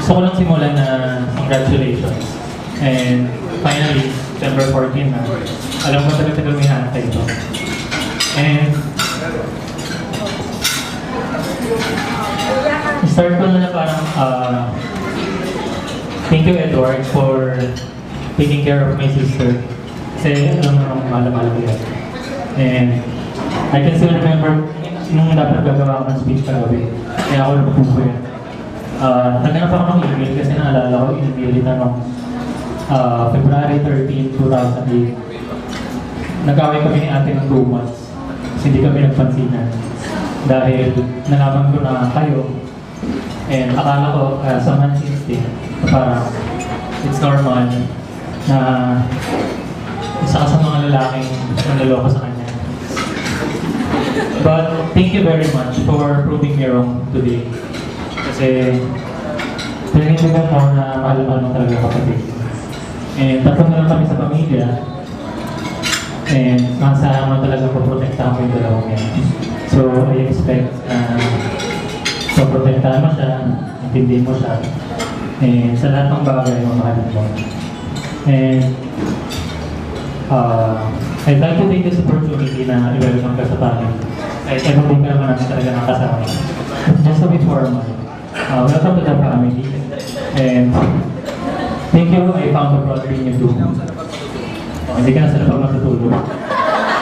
gusto ko lang simulan na congratulations. And finally, September 14 na. Alam ko talaga may hanap ito. And start ko na parang thank you, Edward, for taking care of my sister. Kasi alam mo naman mahal ko yan. And I can still remember nung dapat gagawa ko ng speech kagabi. Kaya ako nabubuo yan. Naghanap ako ng email kasi naalala ko email ito nung February 13, 2008. Nag-away kami ni ate ng 2 months. Kasi hindi kami nagpansinan. Dahil nalaman ko na kayo. And akala ko sa man's instinct, parang it's normal na isa ka sa mga lalaking nanloloko sa kanya. But thank you very much for proving me wrong today. Kasi pinanindigan mo na mahal mo talaga kapatid. And tatong na lang kami sa pamilya. And masasahan mo talaga poprotektahan mo yung dalawang yan. So I expect na poprotektahan mo siya, intindihin mo siya. And sa lahat ng bagay mo mahalin mo. And I'd like to take this opportunity na i-welcome ka sa family. Kahit everything ka naman namin talaga nakasama. Just a bit formal. Welcome to the family. And thank you, I found a brother in you too. Hindi ka na sila pag matutulog.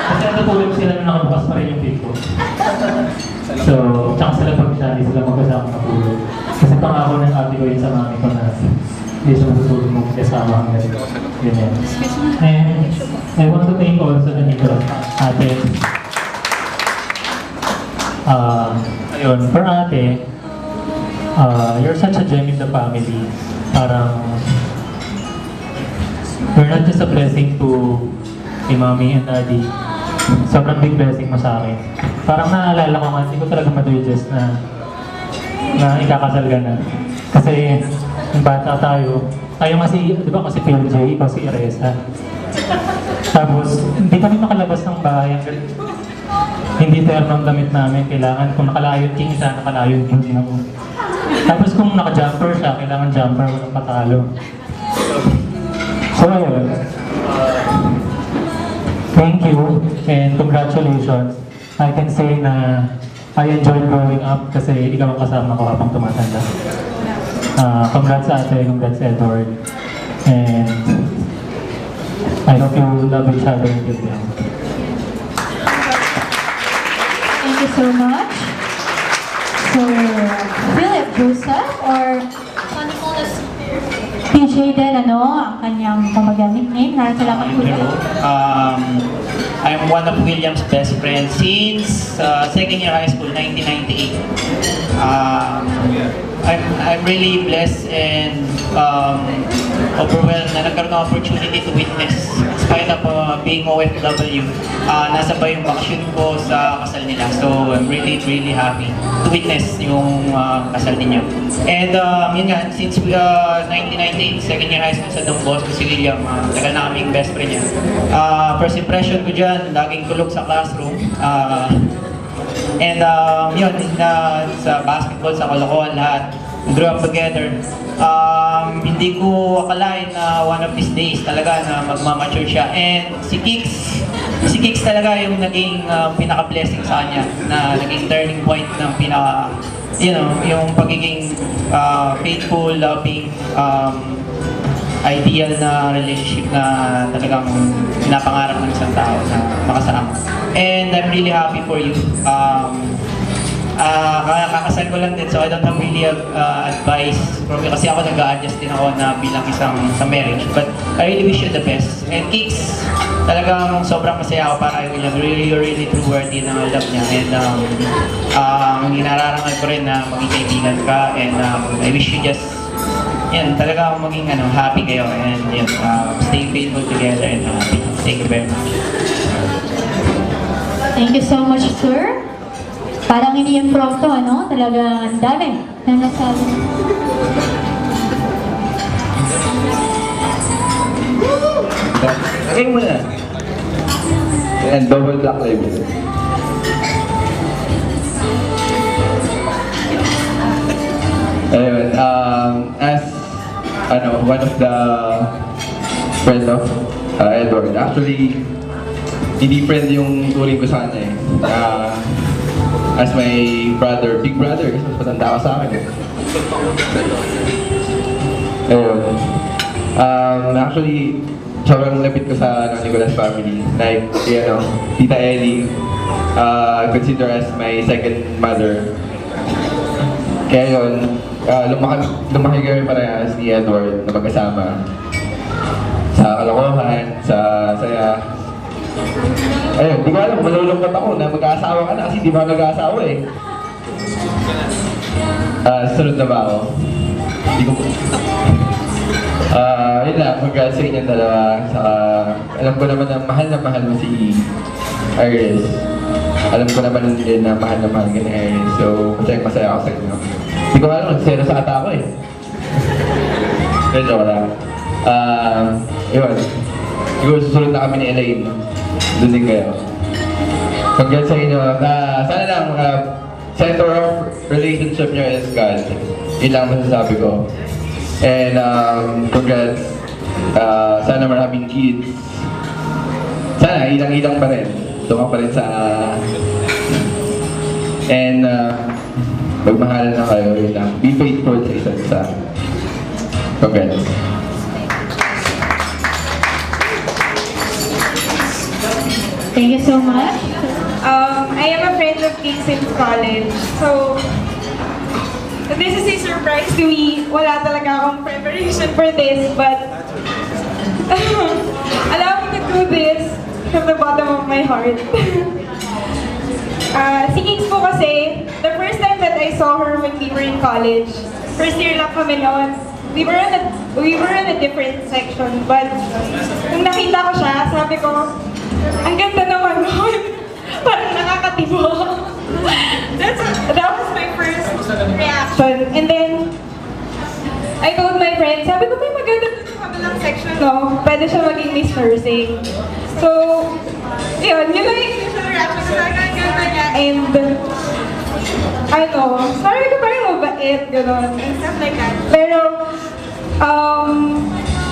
Kasi natutulog sila na nakabukas pa rin yung pinto. So, tsaka sila pag siya, hindi sila magkasama matulog. Kasi pangako ng ate ko yun sa mami ko na hindi siya matutulog mo kasama ang ganito. Ganyan. And I want to thank also the Nicolas ate. Ayun, for ate, you're such a gem in the family. Parang, you're not just a blessing to kay mommy and daddy. Sobrang big blessing mo sa akin. Parang naalala ko nga, hindi ko talaga ma-digest na ikakasal ka na. Kasi, yung bata tayo kasi, di ba kasi Phil J, ikaw si Iresa. Tapos, hindi kami makalabas ng bahay. Hindi terno ang damit namin. Kailangan, kung nakalayon king siya, nakalayon king din ako. Tapos kung naka-jumper siya, kailangan jumper, walang patalo. So, ayun. Thank you and congratulations. I can say na I enjoyed growing up kasi ikaw ang kasama ko habang tumatanda. Congrats ate, congrats Edward. And I hope you love each other until the end. Thank you so much. So, Philip Joseph or PJ din, ang kanyang pamagaling name. Salamat po. I'm one of William's best friends since second year high school, 1998. I'm really blessed and overwhelmed na nagkaroon ng opportunity to witness. In spite of being OFW, nasa pa yung bakasyon ko sa kasal nila. So I'm really happy to witness yung kasal ninyo. And yun nga, since 1998, second year high school sa Don Bosco, si William, tagal na kaming best friend niya. First impression ko dyan, laging tulog sa classroom. And yun, sa basketball, sa Caloocan, lahat, grew up together. Hindi ko akalain na one of these days talaga na magmamature siya. And si Kix talaga yung naging pinaka-blessing sa kanya, na naging turning point ng yung pagiging faithful, loving, ideal na relationship na talagang pinapangarap ng isang tao na makasama. And I'm really happy for you. Kakasal ko lang din, so I don't have really advice from you kasi ako nag-a-adjust din ako na bilang isang sa marriage. But I really wish you the best. And Kix, talagang sobrang masaya ako para kay William. Really true worthy ng love niya. And hinararangal ko rin na maging kaibigan ka. And I wish you just talaga maging happy kayo. And stay faithful together and happy. Thank you very much. Thank you so much, sir. Parang ini-impromptu, Talaga ang dami na nasabi. Lagay mo na. And double clock label. one of the friend of Edward. Actually, hindi friend yung turing ko sa kanya as my brother, big brother, kasi mas matanda ka sa akin. Ayun. Actually, sobrang lapit ko sa Nicolas family. Like, Tita Ellie, consider as my second mother. Kaya yun, lumaki kami parehas ni Edward na magkasama. Sa kalokohan, sa saya. Ayun, di ko alam, malulungkot ako na mag-aasawa ka na kasi di ba nag-aasawa eh. Sunod na ba ako? Hindi ko yun lang, congrats sa inyong dalawa. Alam ko naman na mahal mo si Iris. Alam ko naman din na mahal ka ni Iris. So, masaya ako sa inyo. Hindi ko alam, nagselos sa ata ako eh. Medyo wala. Yun. Siguro susunod na kami ni Elaine. Doon din kayo. Congrats sa inyo. Sana lang, center of relationship nyo is God. Yun lang masasabi ko. And congrats. Sana maraming kids. Sana ilang-ilang pa rin. Tuma pa rin sa... And magmahalan na kayo. Yun lang. Be faithful sa isa't isa. Congrats. Thank you so much. I am a friend of King since college. So, this is a surprise to me. Wala talaga akong preparation for this, but allow me to do this from the bottom of my heart. Si Kings po kasi, the first time that I saw her when we were in college, first year lang kami noon, we were in a different section, but nung nakita ko siya, sabi ko, ang ganda naman nun. Parang nakakatibo. That was my first reaction. And then, I told my friend, sabi ko, may maganda dun sa kabilang section, no? Pwede siya maging Miss Nursing. So, yun lang yung initial reaction ko. Ang ganda niya. And, sabi ko parang mabait, gano'n, and stuff like that. Pero,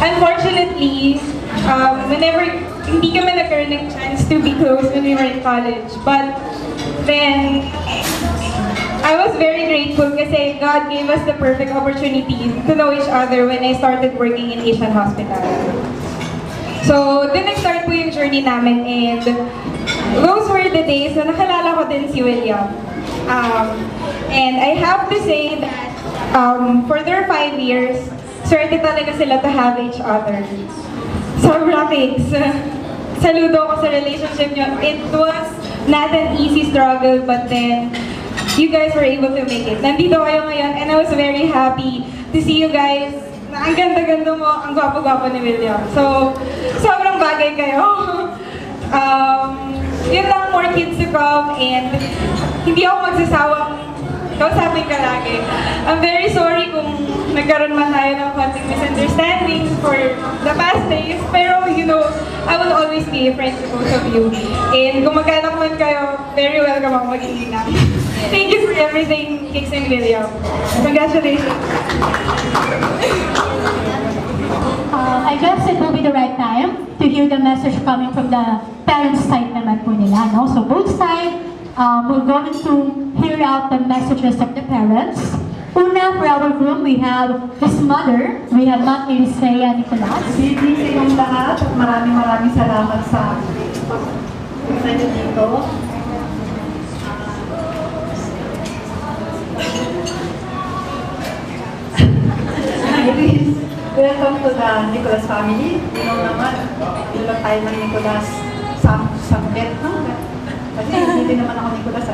unfortunately, whenever, hindi kami nagkaroon ng chance to be close when we were in college. But then, I was very grateful kasi God gave us the perfect opportunity to know each other when I started working in Asian Hospital. So, then nag-start po yung journey namin, and those were the days na nakalala ko din si William. And I have to say that for their 5 years, swerte talaga sila to have each other. Sobrang thanks. Saludo ko sa relationship nyo. It was not an easy struggle, but then you guys were able to make it. Nandito kayo ngayon, and I was very happy to see you guys. Ang ganda-ganda mo, ang gwapo-gwapo ni William. So, sobrang bagay kayo. Yun lang, more kids to come, and hindi ako magsasawang kausapin ka lagi. I'm very sorry kung nagkaroon man tayo ng konting misunderstanding for the past days, pero I will always be a friend to both of you. And kung magkaanak man kayo, very welcome ako magiging namin. Thank you for everything, Kings and William. Congratulations. I guess it will be the right time to hear the message coming from the parents' side naman po nila, no? So both sides, we're going to hear out the messages of the parents. Una, for our group, we have his mother. We have Ma'am Elisea Nicolas. Good evening sa inyong lahat at maraming salamat sa inyo dito. Iris, welcome to the Nicolas family. Naman, ilan tayo ng Nicolas Sambet, no? Kasi hindi naman ako Nicolas,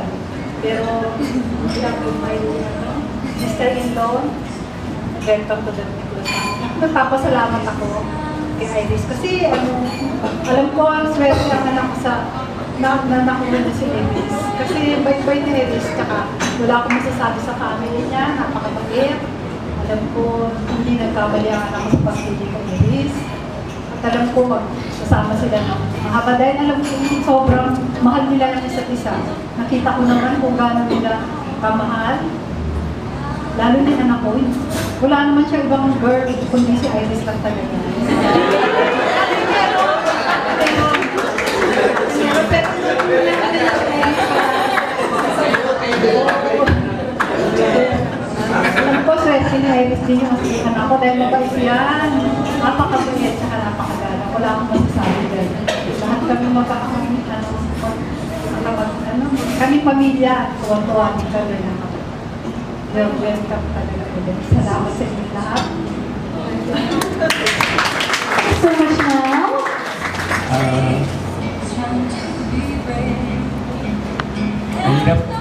pero ilang po may Mr.-in-law, welcome to the Nicolas family. Nagpapasalamat ako kay Iris kasi alam ko ang swerte ang anak ko sa nakuha na si Iris. Kasi bait-bait ni Iris, tsaka wala akong masasabi sa family niya, napakabait. Alam ko hindi nagkamali ang anak ko sa pagpili kay Iris. At alam ko magsasama sila ng mahaba dahil alam ko sobrang mahal nila ng isa't isa. Nakita ko naman kung gaano nila kamahal. Lalo din anak ko, Wala naman siya ibang girl, kundi si Iris lang talaga. Alam ko, swerte ni Iris din yung asihan ako dahil mabait yan. Napakabait, saka napakagala. Wala akong masasabi dahil. Lahat kami magkakamain, kami pamilya, tuwa-tuwa din kami na welcome talaga ulit. Salamat sa inyo lahat. So much now.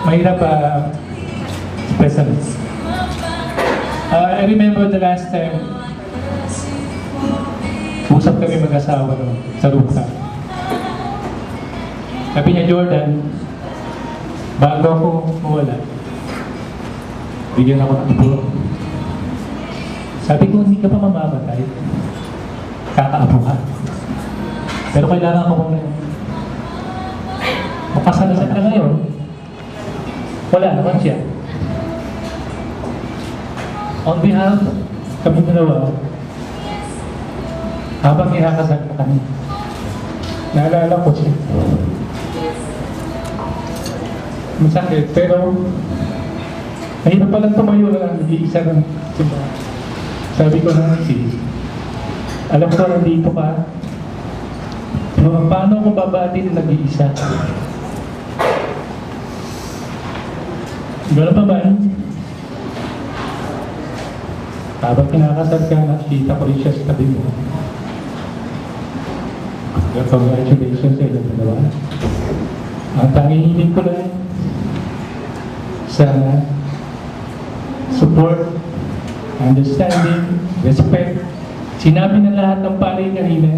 Mahirap specialist. I remember the last time usap kami mag-asawa sa rooftop. Sabi niya, Jordan, bago ako mawala, bigyan ako ng ibo. Sabi ko, hindi ka pa mamamatay. Kakaapo ka. Pero kailangan ko muna. Makasalasat ka ngayon. Wala naman siya. On behalf, kami dalawa, habang kinakasal na kami, naalala ko siya. Masakit, pero mahirap palang tumayo na lang, nag-iisa ng simbahan. Sabi ko na, alam ko nandito ka, pero paano ko babati na nag-iisa? Gano'n pa ba? Habang kinakasal ka, nakikita ko rin siya sa tabi mo. Congratulations sa ilang dalawa. Ang tanging hiling ko lang sa support, understanding, respect. Sinabi na lahat ng pari kanina.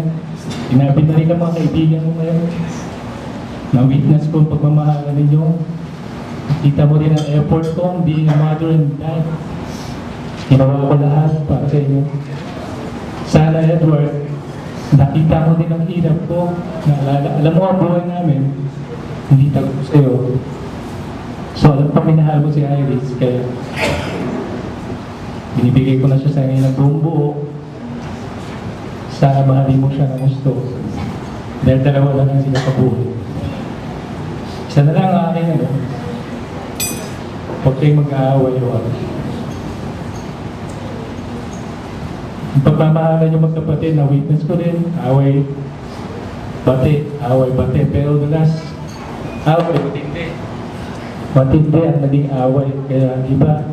Sinabi na rin ng mga kaibigan mo ngayon. Na-witness ko ang pagmamahalan ninyo. Kita mo rin ang effort ko, being a mother and dad. Ginawa ko lahat para sa inyo. Sana, Edward, nakita mo din ang hirap ko. Naalala, alam mo ang buhay namin, hindi tago sa'yo. So, alam pa minahal mo si Iris, kaya binibigay ko na siya sa inyo ng buong buo. Sana mahalin mo siya ng gusto. Dahil dalawa lang ang sila kabuhay. Isa na lang ang aking huwag kayong mag-aaway-away. Ang pagmamahalan yung magkapatid, na-witness ko rin, away, bate, pero the last away, matindi ang naging away. Kaya iba,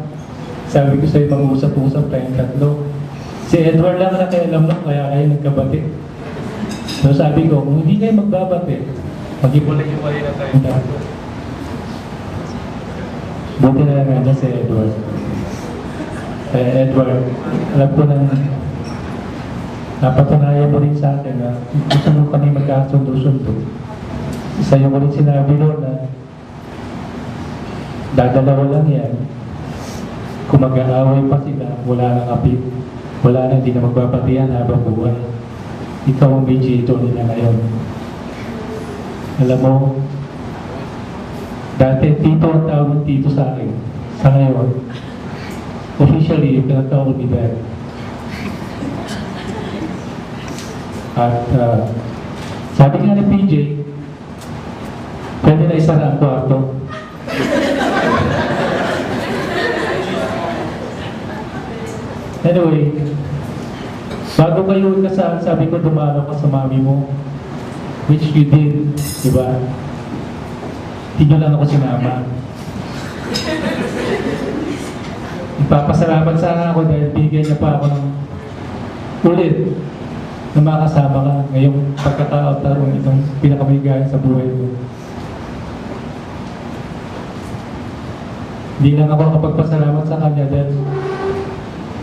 sabi ko sa'yo, mag-usap-usap tayong tatlo. Si Edward lang na kaya alam mo, kaya kayo nagkabate. So sabi ko, kung hindi kayo magbabate, mag-iwalay na tayong tatlo. Buti na lang na si Edward. Kaya Edward, alam ko na napatunayan mo rin sa akin na gusto mo kami magkasundo-sundo. Sa'yo ko rin sinabi doon na dadalawa lang yan. Kung mag-aaway pa sila, wala nang apit. Wala na, hindi na magpapatiyan habang buhay. Ikaw ang mediator nila ngayon. Alam mo, dati tito ang tawag tito sa akin. Sa ngayon, officially, you cannot call me that. At sabi nga ni PJ, pwede na isara ang kwarto. Anyway, bago kayo kasal, sabi ko dumalo ka sa mami mo, which you did, di ba? Hindi nyo lang ako sinama. Ipapasalamat sana ako dahil bigyan niya pa ako ng ulit na makasama ka ngayong pagkataon itong pinakamahigayan sa buhay ko. Hindi lang ako kapagpasalamat sa kanya dahil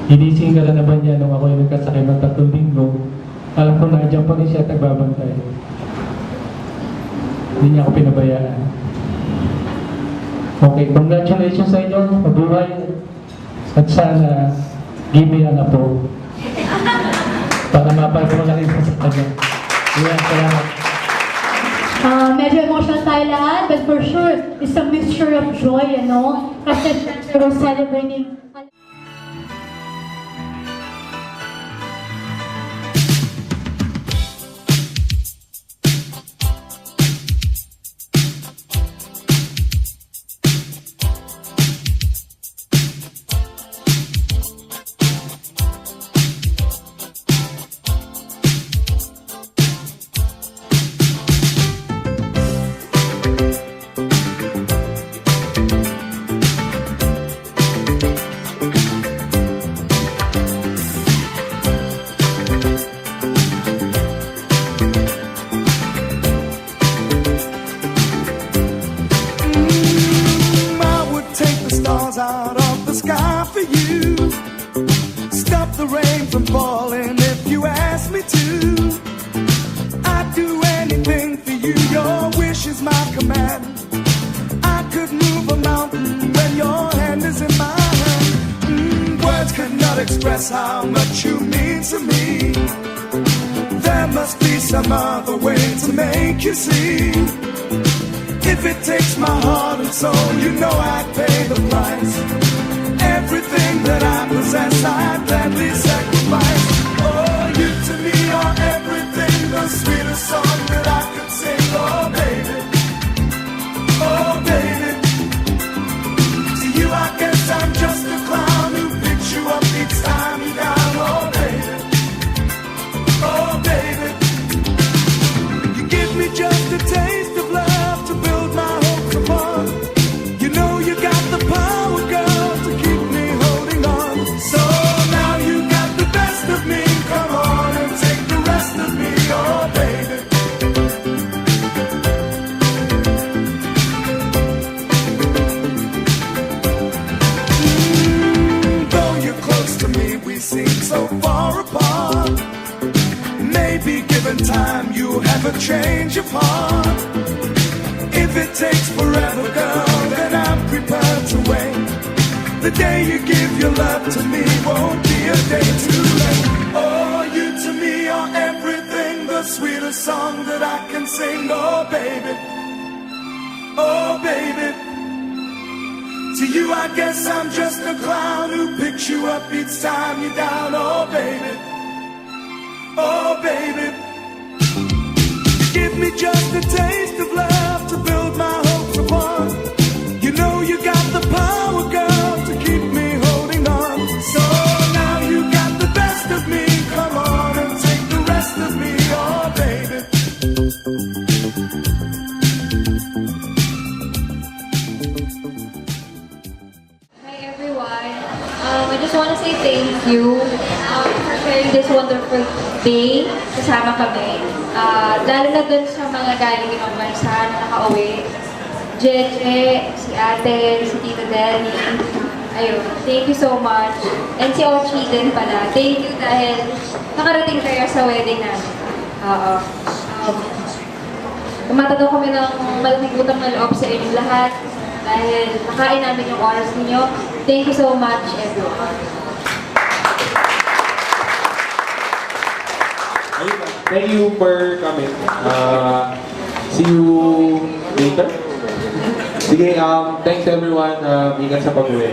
hinising ka na naman niya nung ako yung nagkasakay ng 3 linggo. Alam ko na dyan pa rin siya at nagbabantay. Hindi niya ako pinabayaan. Okay, congratulations sa inyo. Mabuhay. At sana, give me an apo. Para mapagmulakin ko sa kanya. Ayan, salamat. Medyo emotional tayo lahat, but for sure, it's a mixture of joy, Kasi we're celebrating sky for you. Stop the rain from falling if you ask me to. I'd do anything for you, your wish is my command. I could move a mountain when your hand is in my hand. Words cannot express how much you mean to me. There must be some other way to make you see. If it takes my heart and soul, you know I'd pay the price. Everything that I possess, I'd gladly sacrifice. Oh, you to me are everything, the sweetest song that I could sing. Oh, baby, oh, baby. To you, I guess I'm just a clown who picks you up each time you're down. Oh, baby, oh, baby. You give me just a taste of love to build my hopes upon. You know you got the power, girl, to keep me holding on. So now you got the best of me. Come on and take the rest of me, oh baby. Though you're close to me, we seem so far apart. Maybe given time, you'll have a change of heart. If it takes forever, girl, then I'm prepared to wait. The day you give your love to me won't be a day too late. Oh, you to me are everything, the sweetest song that I can sing. Oh, baby, oh, baby. To you, I guess I'm just a clown who picks you up each time you're down. Oh, baby, oh, baby. Give me just a taste of love to build my hopes upon. You know you got the power, girl, to keep me holding on. So now you got the best of me. Come on and take the rest of me, oh baby. Hi everyone. I just want to say thank you for sharing this wonderful day kasama kami. Lalo na dun sa mga galing ibang bansa na nakauwi. Jeje, si ate, si Tita Deli. Ayun, thank you so much. And si Ochi din pala. Thank you dahil nakarating kayo sa wedding namin. Oo. Tumatanaw kami ng malaking utang na loob sa inyong lahat dahil nakain namin yung oras ninyo. Thank you so much, everyone. Thank you for coming. See you later. Sige, thanks everyone. Ingat sa pag-uwi.